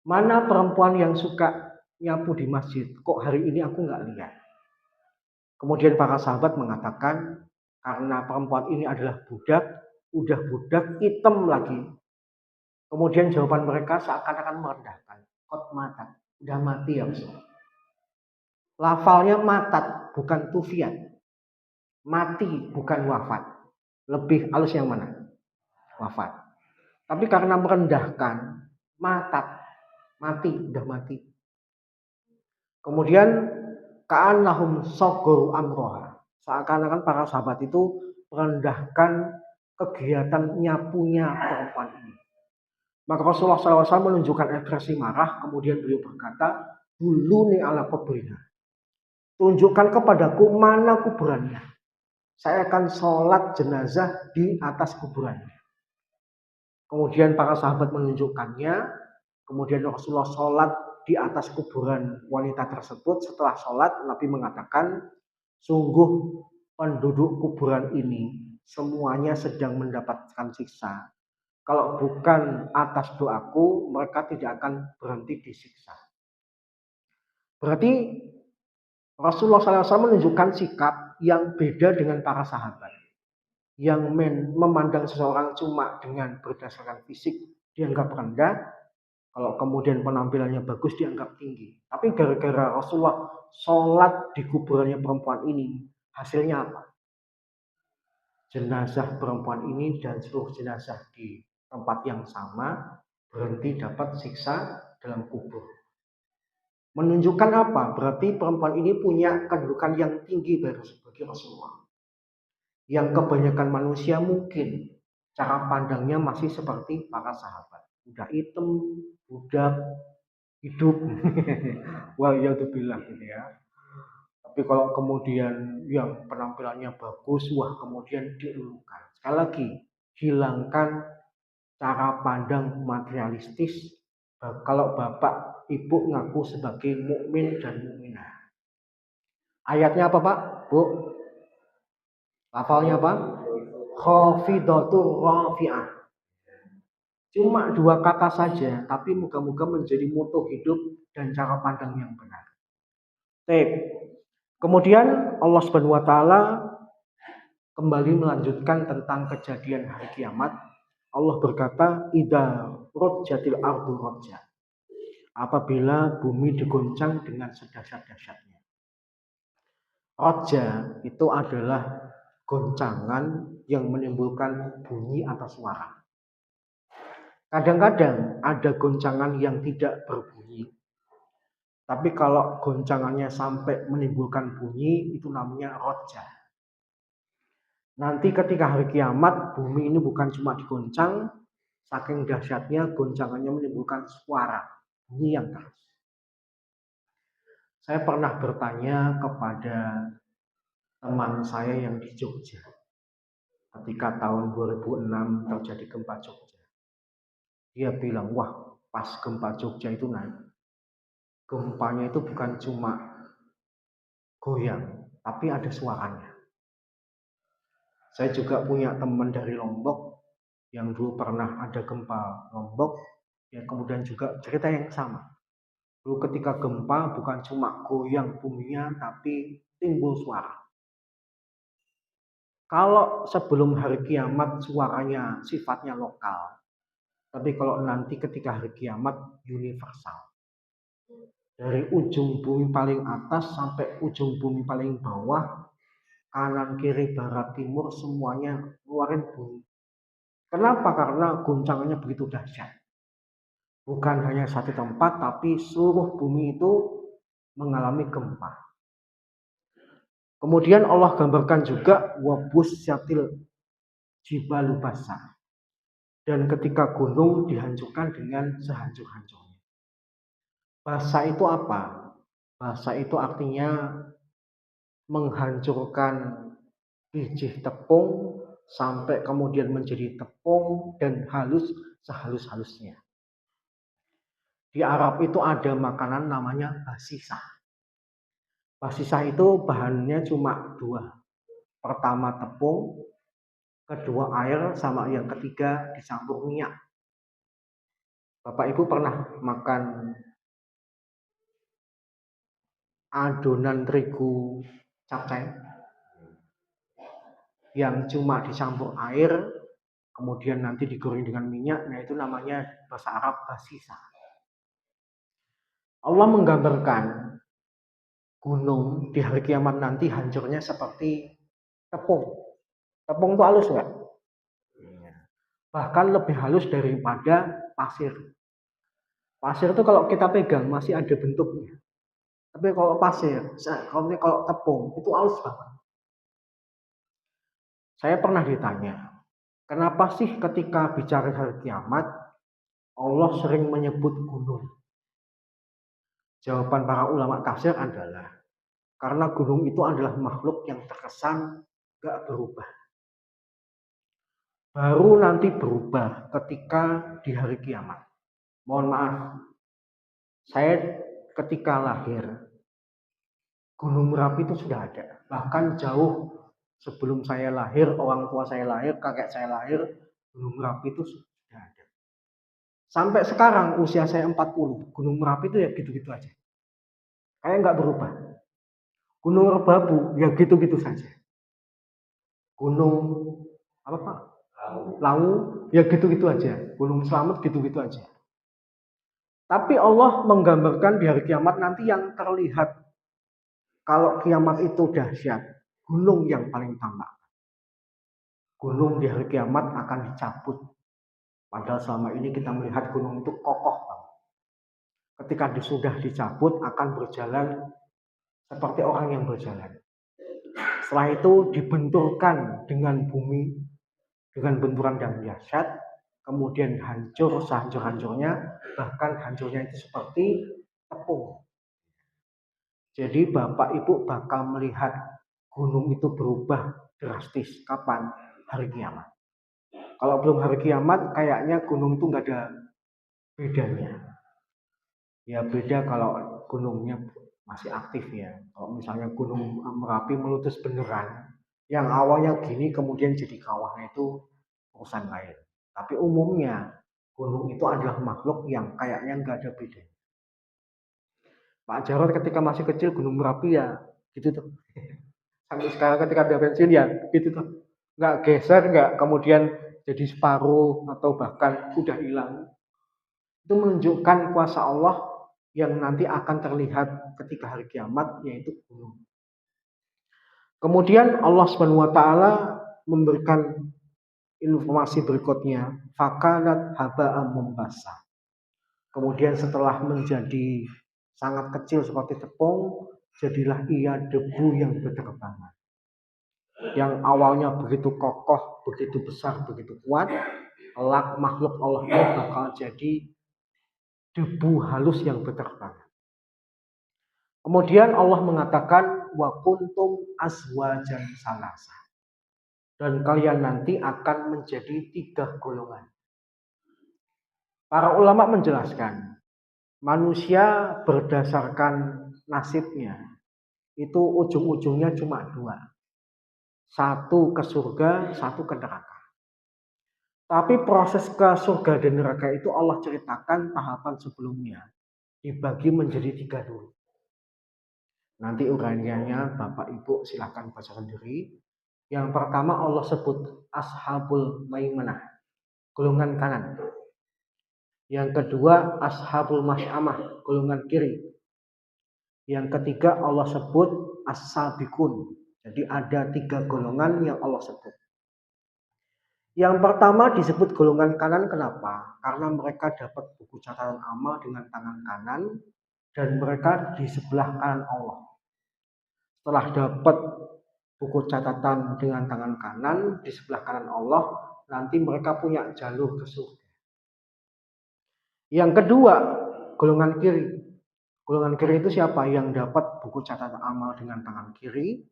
mana perempuan yang suka nyapu di masjid? Kok hari ini aku nggak lihat? Kemudian para sahabat mengatakan, karena perempuan ini adalah budak, udah budak hitam lagi. Kemudian jawaban mereka seakan-akan merendahkan. Kot matat, udah mati ya Rasul. Lafalnya matat, bukan tufian. Mati, bukan wafat. Lebih halus yang mana? Wafat. Tapi karena merendahkan, matat, mati, udah mati. Kemudian ka'annahum sogor amroha. Seakan-akan para sahabat itu merendahkan kegiatan nyapunya perempuan ini. Maka Rasulullah SAW menunjukkan ekspresi marah, kemudian beliau berkata, dulu nih ala kuburnya. Tunjukkan kepadaku mana kuburannya. Saya akan sholat jenazah di atas kuburannya. Kemudian para sahabat menunjukkannya, kemudian Rasulullah sholat di atas kuburan wanita tersebut. Setelah sholat, Nabi mengatakan, sungguh penduduk kuburan ini semuanya sedang mendapatkan siksa. Kalau bukan atas doaku, mereka tidak akan berhenti disiksa. Berarti Rasulullah SAW menunjukkan sikap yang beda dengan para sahabat. Yang memandang seseorang cuma dengan berdasarkan fisik dianggap rendah, kalau kemudian penampilannya bagus dianggap tinggi. Tapi gara-gara Rasulullah sholat di kuburannya perempuan ini, hasilnya apa? Jenazah perempuan ini dan seluruh jenazah di tempat yang sama berhenti dapat siksa dalam kubur. Menunjukkan apa? Berarti perempuan ini punya kedudukan yang tinggi bagi Rasulullah. Yang kebanyakan manusia mungkin cara pandangnya masih seperti para sahabat. Udah hitam, budak, hidup. Wah, ya tuh bilang gitu ya. Tapi kalau kemudian yang penampilannya bagus, wah kemudian dielulukan. Sekali lagi, hilangkan cara pandang materialistis. Kalau bapak ibu ngaku sebagai mukmin dan mukminah. Ayatnya apa Pak? Bu? Lafalnya apa? Khafidatur rafi'ah. Cuma dua kata saja, tapi moga-moga menjadi moto hidup dan cara pandang yang benar. Baik. Kemudian Allah Subhanahu wa taala kembali melanjutkan tentang kejadian hari kiamat. Allah berkata, "Idza rujjatil ardu rajja." Apabila bumi digoncang dengan sedahsyat-dahsyatnya. Rajja itu adalah goncangan yang menimbulkan bunyi atau suara. Kadang-kadang ada goncangan yang tidak berbunyi. Tapi kalau goncangannya sampai menimbulkan bunyi, itu namanya rajja. Nanti ketika hari kiamat, bumi ini bukan cuma digoncang, saking dahsyatnya goncangannya menimbulkan suara, bunyi yang keras. Saya pernah bertanya kepada teman saya yang di Jogja. Ketika tahun 2006 terjadi gempa Jogja. Dia bilang, wah pas gempa Jogja itu gempanya itu bukan cuma goyang, tapi ada suaranya. Saya juga punya teman dari Lombok yang dulu pernah ada gempa Lombok, ya kemudian juga cerita yang sama. Dulu ketika gempa bukan cuma goyang buminya, tapi timbul suara. Kalau sebelum hari kiamat suaranya sifatnya lokal, tapi kalau nanti ketika hari kiamat universal. Dari ujung bumi paling atas sampai ujung bumi paling bawah, kanan, kiri, barat, timur, semuanya keluarin bunyi. Kenapa? Karena guncangannya begitu dahsyat. Bukan hanya satu tempat, tapi seluruh bumi itu mengalami gempa. Kemudian Allah gambarkan juga wabus syatil jibalu basa. Dan ketika gunung dihancurkan dengan sehancur-hancurnya. Basa itu apa? Basa itu artinya menghancurkan biji tepung sampai kemudian menjadi tepung dan halus sehalus-halusnya. Di Arab itu ada makanan namanya basisah. Basisah itu bahannya cuma dua. Pertama tepung, kedua air, sama yang ketiga dicampur minyak. Bapak Ibu pernah makan adonan terigu capcay yang cuma dicampur air, kemudian nanti digoreng dengan minyak, nah itu namanya bahasa Arab basisah. Allah menggambarkan gunung di hari kiamat nanti hancurnya seperti tepung. Tepung itu halus nggak? Bahkan lebih halus daripada pasir. Pasir itu kalau kita pegang masih ada bentuknya. Tapi kalau pasir, kalau tepung itu halus banget. Saya pernah ditanya, kenapa sih ketika bicara hari kiamat Allah sering menyebut gunung? Jawaban para ulama tafsir adalah karena gunung itu adalah makhluk yang terkesan gak berubah. Baru nanti berubah ketika di hari kiamat. Mohon maaf, saya ketika lahir, Gunung Merapi itu sudah ada. Bahkan jauh sebelum saya lahir, orang tua saya lahir, kakek saya lahir, Gunung Merapi itu sudah ada. Sampai sekarang usia saya 40, Gunung Merapi itu ya gitu-gitu aja. Kayak nggak berubah. Gunung Merbabu ya gitu-gitu saja. Gunung apa Pak? Lawu ya gitu-gitu aja. Gunung Slamet gitu-gitu aja. Tapi Allah menggambarkan di hari kiamat nanti yang terlihat kalau kiamat itu dahsyat, gunung yang paling tampak. Gunung di hari kiamat akan dicabut. Padahal selama ini kita melihat gunung itu kokoh banget. ketika sudah dicabut akan berjalan seperti orang yang berjalan. Setelah itu dibenturkan dengan bumi, dengan benturan yang dahsyat, kemudian hancur sehancur-hancurnya, bahkan hancurnya itu seperti tepung. Jadi Bapak Ibu bakal melihat gunung itu berubah drastis. Kapan? Hari kiamat. Kalau belum hari kiamat, kayaknya gunung itu nggak ada bedanya. Ya beda kalau gunungnya masih aktif ya. Kalau misalnya gunung Merapi meletus beneran, yang awalnya gini kemudian jadi kawah itu urusan lain. Tapi umumnya gunung itu adalah makhluk yang kayaknya nggak ada beda. Pak Jarod ketika masih kecil Gunung Merapi ya gitu tuh. Sampai sekarang ketika dia pensiun ya gitu tuh. Nggak geser, nggak kemudian jadi separuh atau bahkan udah hilang. Itu menunjukkan kuasa Allah yang nanti akan terlihat ketika hari kiamat, yaitu gunung. Kemudian Allah SWT memberikan informasi berikutnya, fakanat haba'am mumbasa. Kemudian setelah menjadi sangat kecil seperti tepung, jadilah ia debu yang berterbangan. Yang awalnya begitu kokoh, begitu besar, begitu kuat, kelak makhluk Allah itu bakal jadi debu halus yang berterbangan. Kemudian Allah mengatakan wa kuntum azwajan salasa. Dan kalian nanti akan menjadi 3 golongan. Para ulama menjelaskan, manusia berdasarkan nasibnya itu ujung-ujungnya cuma 2. Satu ke surga, satu ke neraka. Tapi proses ke surga dan neraka itu Allah ceritakan tahapan sebelumnya. Dibagi menjadi 3 dulu. Nanti uraiannya Bapak Ibu silakan baca sendiri. Yang pertama Allah sebut ashabul maimanah, golongan kanan. Yang kedua ashabul masy'amah, golongan kiri. Yang ketiga Allah sebut as-sabiqun. Jadi ada 3 golongan yang Allah sebut. Yang pertama disebut golongan kanan kenapa? Karena mereka dapat buku catatan amal dengan tangan kanan dan mereka di sebelah kanan Allah. Setelah dapat buku catatan dengan tangan kanan di sebelah kanan Allah, nanti mereka punya jalur ke surga. Yang kedua, golongan kiri. Golongan kiri itu siapa? Yang dapat buku catatan amal dengan tangan kiri,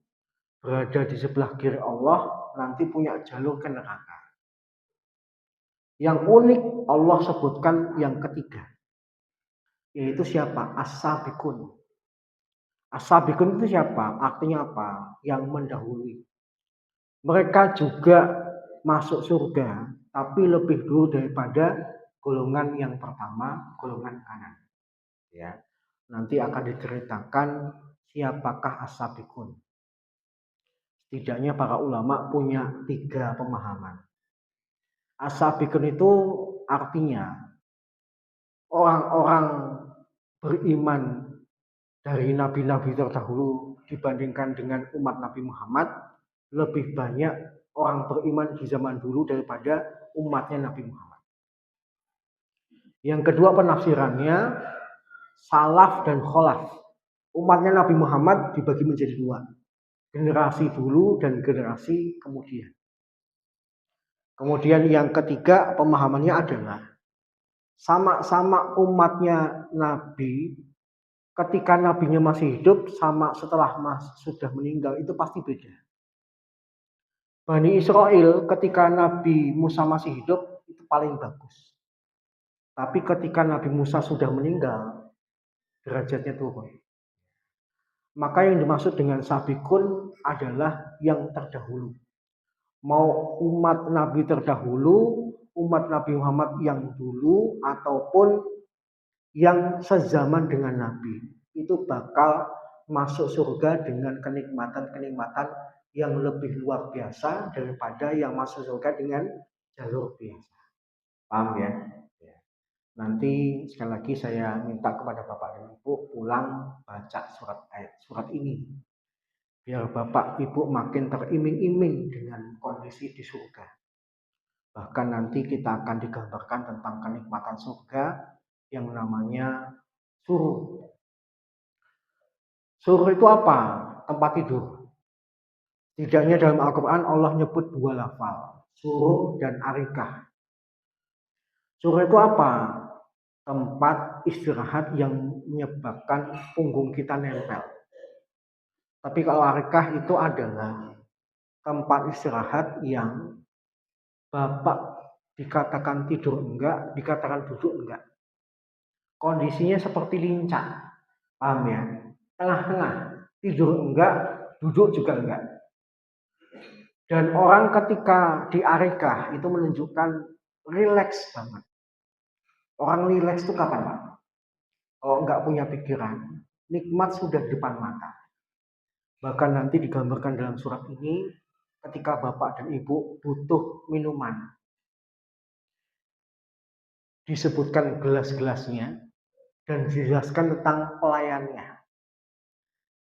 berada di sebelah kiri Allah, nanti punya jalur ke neraka. Yang unik Allah sebutkan yang ketiga, yaitu siapa? As-sabiqun. As-sabiqun itu siapa? Artinya apa? Yang mendahului. Mereka juga masuk surga, tapi lebih dulu daripada golongan yang pertama, golongan kanan. Ya, nanti akan diceritakan siapakah as-sabiqun. Setidaknya para ulama punya 3 pemahaman. As-sabiqun itu artinya orang-orang beriman dari nabi-nabi terdahulu dibandingkan dengan umat Nabi Muhammad, lebih banyak orang beriman di zaman dulu daripada umatnya Nabi Muhammad. Yang kedua penafsirannya salaf dan kholaf. Umatnya Nabi Muhammad dibagi menjadi 2. Generasi dulu dan generasi kemudian. Kemudian yang ketiga pemahamannya adalah sama-sama umatnya Nabi, ketika nabinya masih hidup sama setelah sudah meninggal itu pasti beda. Bani Israel ketika Nabi Musa masih hidup itu paling bagus. Tapi ketika Nabi Musa sudah meninggal, derajatnya turun. Maka yang dimaksud dengan sabiqun adalah yang terdahulu. Mau umat Nabi terdahulu, umat Nabi Muhammad yang dulu, ataupun yang sezaman dengan Nabi, itu bakal masuk surga dengan kenikmatan-kenikmatan yang lebih luar biasa daripada yang masuk surga dengan jalur biasa. Paham ya? Nanti sekali lagi saya minta kepada Bapak dan Ibu pulang baca surat ini. Biar Bapak Ibu makin teriming-iming dengan kondisi di surga. Bahkan nanti kita akan digambarkan tentang kenikmatan surga yang namanya Suruh. Suruh itu apa? Tempat tidur. Tidaknya dalam Al-Quran Allah nyebut dua lafal, suruh dan arikah. Suruh itu apa? Tempat istirahat yang menyebabkan punggung kita nempel. Tapi kalau arikah itu adalah tempat istirahat yang Bapak dikatakan tidur enggak, dikatakan duduk enggak. Kondisinya seperti lincah, paham ya? Tengah-tengah, tidur enggak, duduk juga enggak. Dan orang ketika di arikah itu menunjukkan rileks banget. Orang rileks itu kapan, Pak? Kalau enggak punya pikiran, nikmat sudah di depan mata. Bahkan nanti digambarkan dalam surat ini, ketika bapak dan ibu butuh minuman, disebutkan gelas-gelasnya dan dijelaskan tentang pelayannya.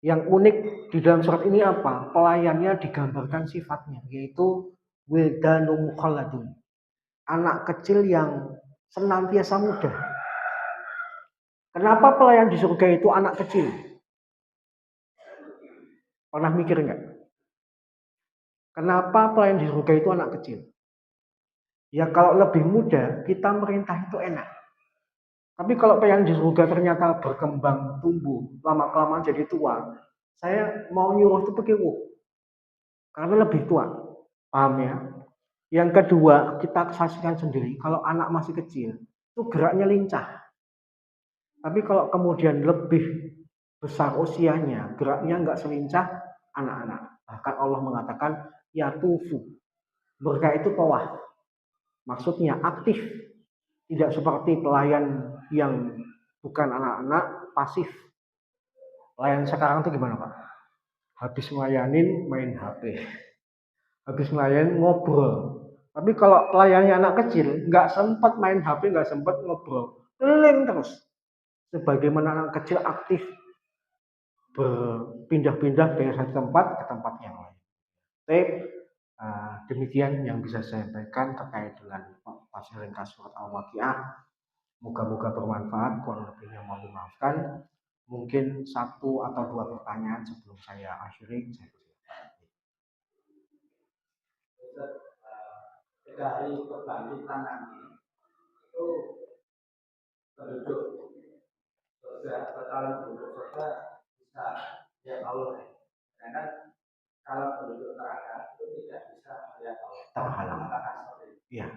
Yang unik di dalam surat ini apa? Pelayannya digambarkan sifatnya, yaitu wildanum mukhalladun. Anak kecil yang senantiasa muda. Kenapa pelayan di surga itu anak kecil? Pernah mikir nggak? Kenapa pelayan di surga itu anak kecil? Ya kalau lebih muda, kita merintah itu enak. Tapi kalau pelayan di surga ternyata berkembang, tumbuh, lama-kelamaan jadi tua, saya mau nyuruh itu pekiwuh. Karena lebih tua. Paham ya? Yang kedua, kita saksikan sendiri, kalau anak masih kecil, itu geraknya lincah. Tapi kalau kemudian lebih besar usianya, geraknya nggak selincah anak-anak. Bahkan Allah mengatakan, ya tufu. Mereka itu tawaf. Maksudnya aktif. Tidak seperti pelayan yang bukan anak-anak, pasif. Pelayan sekarang itu gimana, Pak? Habis melayanin, main HP. Habis melayanin, ngobrol. Tapi kalau pelayannya anak kecil, nggak sempat main HP, nggak sempat ngobrol. Keliling terus. Sebagaimana anak kecil aktif berpindah-pindah dari satu tempat ke tempat yang lain. Oke, demikian yang bisa saya sampaikan terkait dengan tafsir ringkas surat Al-Waqiah. Moga-moga bermanfaat, kurang lebihnya mohon dimaafkan. Mungkin satu atau dua pertanyaan sebelum saya akhiri. Dari kebangkitan nanti itu penduduk kalau penduduk surga bisa melihat Allah. Karena kalau penduduk neraka itu tidak bisa melihat Allah. Terhalang. Iya.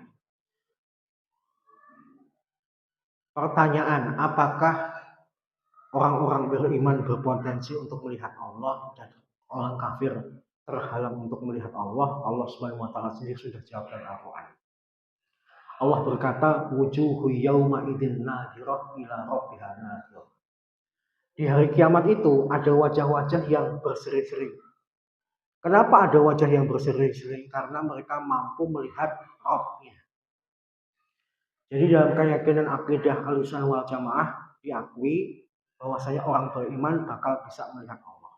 Pertanyaan, apakah orang-orang beriman berpotensi untuk melihat Allah dan orang kafir terhalang untuk melihat Allah? Allah Subhanahu wa taala sendiri sudah jawab dalam Al-Qur'an. Allah berkata, wujuhu yauma idzin nadhirah ila rabbiha nadhirah. Di hari kiamat itu ada wajah-wajah yang berseri-seri. Kenapa ada wajah yang berseri-seri? Karena mereka mampu melihat Rabbnya. Jadi dalam keyakinan akidah Ahlussunnah wal Jamaah diakui bahwasanya orang beriman bakal bisa melihat Allah.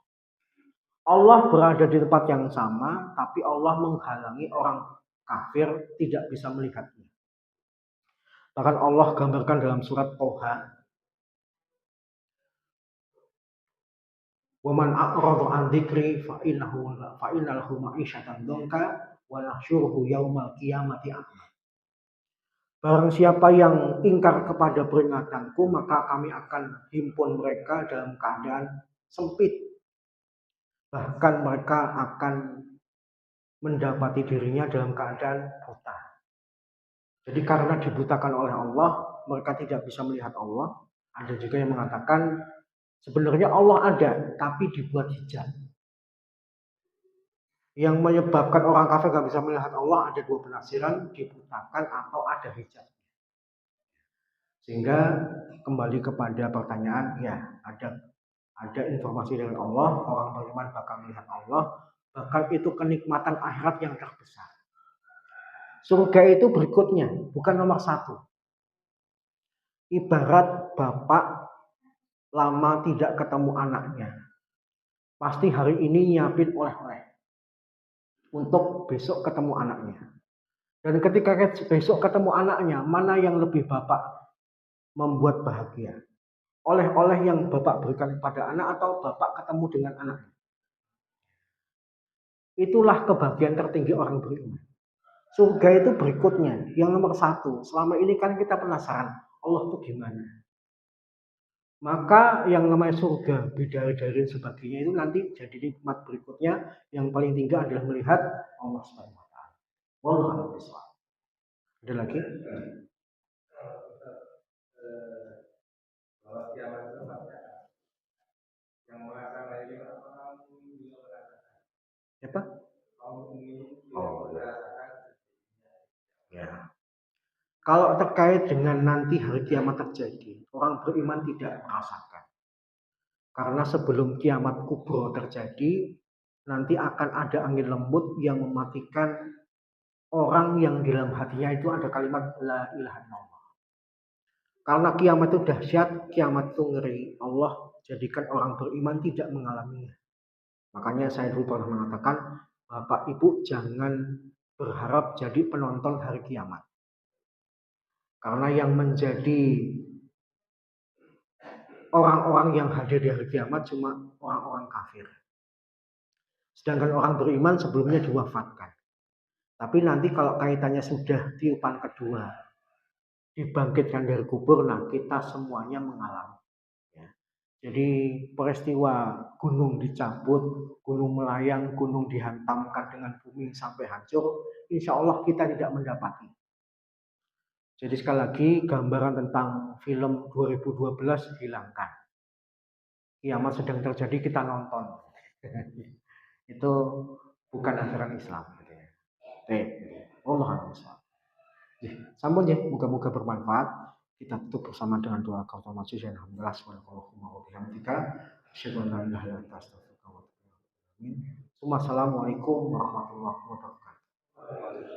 Allah berada di tempat yang sama, tapi Allah menghalangi orang kafir tidak bisa melihatnya. Bahkan Allah gambarkan dalam surat Toha, "Waman a'rada an dzikri fa innahu ma'isyatan dzanka wa nahsyuruhu yaumal qiyamati a'ma." Barang siapa yang ingkar kepada peringatanku, maka kami akan himpun mereka dalam keadaan sempit. Bahkan mereka akan mendapati dirinya dalam keadaan buta. Jadi karena dibutakan oleh Allah, mereka tidak bisa melihat Allah. Ada juga yang mengatakan sebenarnya Allah ada, tapi dibuat hijab. Yang menyebabkan orang kafir gak bisa melihat Allah ada dua penafsiran, dibutakan atau ada hijab. Sehingga kembali kepada pertanyaan, ya ada informasi dari Allah, orang beriman bakal melihat Allah, bahkan itu kenikmatan akhirat yang terbesar. Surga itu berikutnya, bukan nomor satu. Ibarat bapak lama tidak ketemu anaknya. Pasti hari ini nyiapin oleh-oleh untuk besok ketemu anaknya. Dan ketika besok ketemu anaknya, mana yang lebih bapak membuat bahagia? oleh-oleh yang Bapak berikan kepada anak atau Bapak ketemu dengan anak. Itulah kebahagiaan tertinggi orang beriman. Surga itu berikutnya, yang nomor satu. Selama ini kan kita penasaran, Allah itu gimana? Maka yang namanya surga, bidadari dan sebagainya itu nanti jadi nikmat berikutnya. Yang paling tinggi adalah melihat Allah Subhanahu wa taala. Wallahu a'lam. Ada lagi? Siapa? Oh, ya. Kalau terkait dengan nanti hari kiamat terjadi, orang beriman tidak merasakan. Karena sebelum kiamat kubro terjadi, nanti akan ada angin lembut yang mematikan orang yang di dalam hatinya itu ada kalimat la ilaha illallah. Karena kiamat itu dahsyat, kiamat itu ngeri. Allah jadikan orang beriman tidak mengalaminya. Makanya saya dulu pernah mengatakan, Bapak Ibu jangan berharap jadi penonton hari kiamat. Karena yang menjadi orang-orang yang hadir di hari kiamat cuma orang-orang kafir. Sedangkan orang beriman sebelumnya diwafatkan. Tapi nanti kalau kaitannya sudah tiupan kedua, dibangkitkan dari kubur, nah kita semuanya mengalami. Ya. Jadi peristiwa gunung dicabut, gunung melayang, gunung dihantamkan dengan bumi sampai hancur, insya Allah kita tidak mendapati. Jadi sekali lagi gambaran tentang film 2012 hilangkan. Kiamat sedang terjadi kita nonton. Itu bukan ajaran Islam. Allah Akbar. Sampun ya, moga-moga bermanfaat. Kita tutup bersama dengan doa kafarat majlis. Alhamdulillah subhanallahumma wa bihamdika asyhadu an la ilaha illa anta astaghfiruka wa atubu ilaik. Assalamualaikum warahmatullahi wabarakatuh.